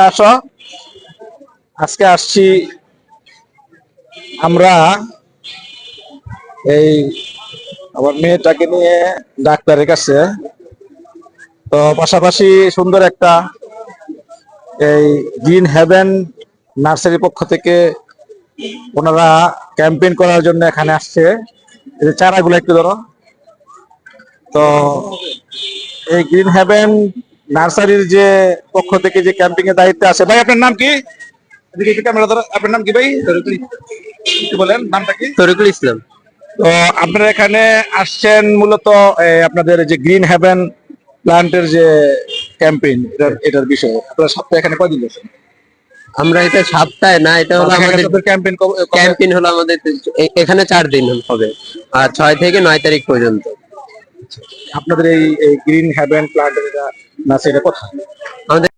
আসো, আজকে আসছি আমরা এই আমার মেয়েটাকে নিয়ে ডাক্তারের কাছে। তো পাশাপাশি সুন্দর একটা এই গ্রিন হেভেন নার্সারির পক্ষ থেকে ওনারা ক্যাম্পেইন করার জন্য এখানে আসছে। এই যে চারাগুলো একটু ধরো। তো এই গ্রিন হেভেন নার্সারির যে পক্ষ থেকে যে ক্যাম্পিং এর দায়িত্বে আছে, ভাই আপনার নাম কি? এদিকে একটু ক্যামেরা ধরো। আপনার নাম কি ভাই? কি বলেন নামটা কি? তরিকুল ইসলাম। তো আপনারা এখানে আসছেন মূলত আপনাদের যে গ্রিন হেভেন প্ল্যান্টের যে ক্যাম্পেইন এটার বিষয়ে। আপনারা সপ্তাহে এখানে কয়দিন বসেন? আমরা এটা সপ্তাহে না, এটা হলো আমাদের ক্যাম্পেইন। ক্যাম্পেইন হলো আমাদের এখানে 4 দিন হবে, আর 6 থেকে 9 তারিখ পর্যন্ত। আপনাদের এই গ্রিন হেভেন প্ল্যান্টের এটা নার্সারিটা কোথায়? আমাদের